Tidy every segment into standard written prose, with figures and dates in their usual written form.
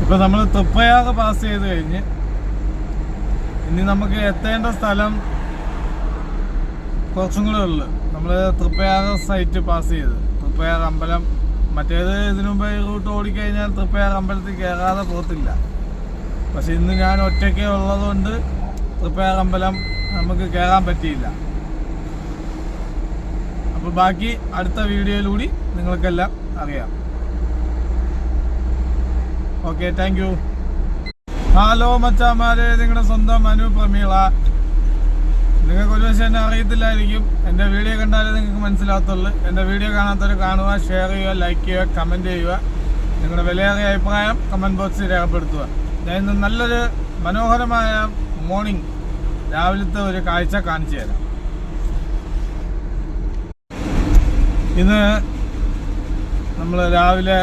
ഇപ്പോൾ നമ്മൾ തൃപ്പയാറ് പാസ് ചെയ്ത് കഴിഞ്ഞ് ഇനി നമുക്ക് എത്തേണ്ട സ്ഥലം കുറച്ചും കൂടെ ഉള്ളു. നമ്മൾ തൃപ്പയാറ് സൈറ്റ് പാസ് ചെയ്ത് തൃപ്പയാറ് അമ്പലം, മറ്റേത് ഇതിനു മുമ്പ് ഈ റൂട്ട് ഓടിക്കഴിഞ്ഞാൽ തൃപ്പയാറ് അമ്പലത്തിൽ കയറാതെ പോകത്തില്ല. പക്ഷെ ഇന്ന് ഞാൻ ഒറ്റയ്ക്ക് ഉള്ളതുകൊണ്ട് തൃപ്പയാറ് അമ്പലം നമുക്ക് കയറാൻ പറ്റിയില്ല. അപ്പോൾ ബാക്കി അടുത്ത വീഡിയോയിലൂടെ നിങ്ങൾക്കെല്ലാം അറിയാം. Okay, thank you. ഹലോ മച്ചാമാരെ, നിങ്ങളുടെ സ്വന്തം മനു പ്രമീള. നിങ്ങൾക്ക് ഒരു പക്ഷേ എന്നെ അറിയത്തില്ലായിരിക്കും. എൻ്റെ വീഡിയോ കണ്ടാലേ നിങ്ങൾക്ക് മനസ്സിലാകത്തുള്ളൂ. എൻ്റെ വീഡിയോ കാണാത്തവർ കാണുക, ഷെയർ ചെയ്യുക, ലൈക്ക് ചെയ്യുക, കമൻറ്റ് ചെയ്യുക. നിങ്ങളുടെ വിലയേറിയ അഭിപ്രായം കമൻറ്റ് ബോക്സിൽ രേഖപ്പെടുത്തുക. ഞാൻ ഇന്ന് നല്ലൊരു മനോഹരമായ മോർണിംഗ് രാവിലത്തെ ഒരു കാഴ്ച കാണിച്ചു തരാം. ഇന്ന് നമ്മൾ രാവിലെ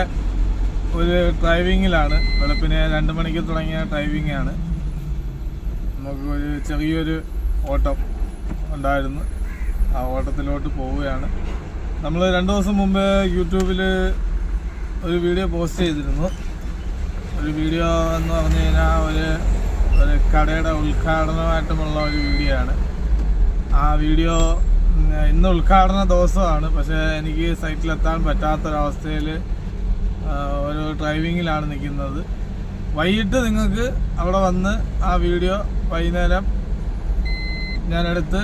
ഒരു ഡ്രൈവിങ്ങിലാണ്. വെളുപ്പിന് 2 മണിക്ക് തുടങ്ങിയ ഡ്രൈവിങ്ങാണ്. നമുക്ക് ഒരു ചെറിയൊരു ഓട്ടം ഉണ്ടായിരുന്നു. ആ ഓട്ടത്തിലോട്ട് പോവുകയാണ്. നമ്മൾ 2 ദിവസം മുമ്പ് യൂട്യൂബിൽ ഒരു വീഡിയോ പോസ്റ്റ് ചെയ്തിരുന്നു. ഒരു വീഡിയോ എന്ന് പറഞ്ഞു കഴിഞ്ഞാൽ ഒരു കടയുടെ ഉദ്ഘാടനമായിട്ടുമുള്ള ഒരു വീഡിയോ ആണ്. ആ വീഡിയോ ഇന്ന് ഉദ്ഘാടന ദിവസമാണ്. പക്ഷേ എനിക്ക് സൈറ്റിലെത്താൻ പറ്റാത്തൊരവസ്ഥയിൽ ഒരു ഡ്രൈവിങ്ങിലാണ് നിൽക്കുന്നത്. വൈകിട്ട് നിങ്ങൾക്ക് അവിടെ വന്ന് ആ വീഡിയോ വൈകുന്നേരം ഞാനെടുത്ത്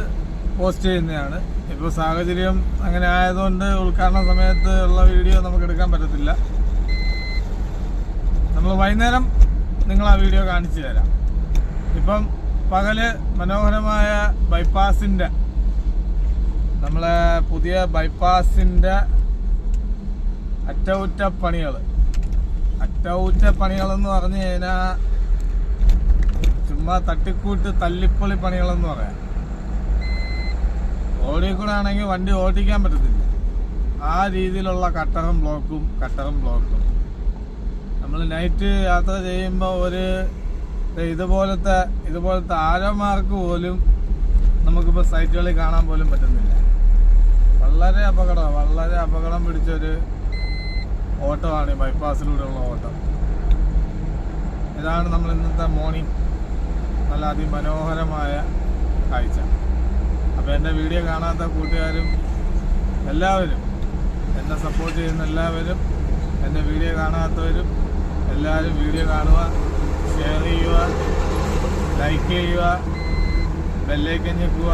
പോസ്റ്റ് ചെയ്യുന്നതാണ്. ഇപ്പോൾ സാഹചര്യം അങ്ങനെ ആയതുകൊണ്ട് ഉദ്ഘാടന സമയത്ത് ഉള്ള വീഡിയോ നമുക്ക് എടുക്കാൻ പറ്റത്തില്ല. നമ്മൾ വൈകുന്നേരം നിങ്ങൾ ആ വീഡിയോ കാണിച്ചു തരാം. ഇപ്പം പകല് മനോഹരമായ ബൈപ്പാസിൻ്റെ, നമ്മളെ പുതിയ ബൈപ്പാസിൻ്റെ അറ്റകുറ്റപ്പണികളെന്ന് പറഞ്ഞു കഴിഞ്ഞാൽ ചുമ്മാ തട്ടിക്കൂട്ട് തല്ലിപ്പൊളി പണികളെന്ന് പറയാം. റോഡിൽ കൂടെ ആണെങ്കിൽ വണ്ടി ഓടിക്കാൻ പറ്റത്തില്ല. ആ രീതിയിലുള്ള കട്ടറും ബ്ലോക്കും. നമ്മൾ നൈറ്റ് യാത്ര ചെയ്യുമ്പോൾ ഒരു ഇതുപോലത്തെ ആരോ മാർക്ക് പോലും നമുക്കിപ്പോൾ സൈറ്റുകളിൽ കാണാൻ പോലും പറ്റുന്നില്ല. വളരെ അപകടം പിടിച്ചൊരു ഓട്ടമാണ് ഈ ബൈപ്പാസിലൂടെയുള്ള ഓട്ടം. ഇതാണ് നമ്മൾ ഇന്നത്തെ മോർണിംഗ്, നല്ല അതിമനോഹരമായ കാഴ്ച. അപ്പോൾ എൻ്റെ വീഡിയോ കാണാത്ത കൂട്ടുകാരും എല്ലാവരും, എന്നെ സപ്പോർട്ട് ചെയ്യുന്ന എല്ലാവരും, എൻ്റെ വീഡിയോ കാണാത്തവരും എല്ലാവരും വീഡിയോ കാണുക, ഷെയർ ചെയ്യുക, ലൈക്ക് ചെയ്യുക, ബെല്ലൈക്കൻ ഞെക്കുക.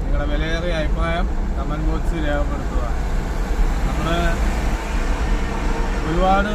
നിങ്ങളുടെ വിലയേറിയ അഭിപ്രായം കമൻറ്റ് ബോക്സിൽ രേഖപ്പെടുത്തുക. നമ്മൾ ഒരുപാട്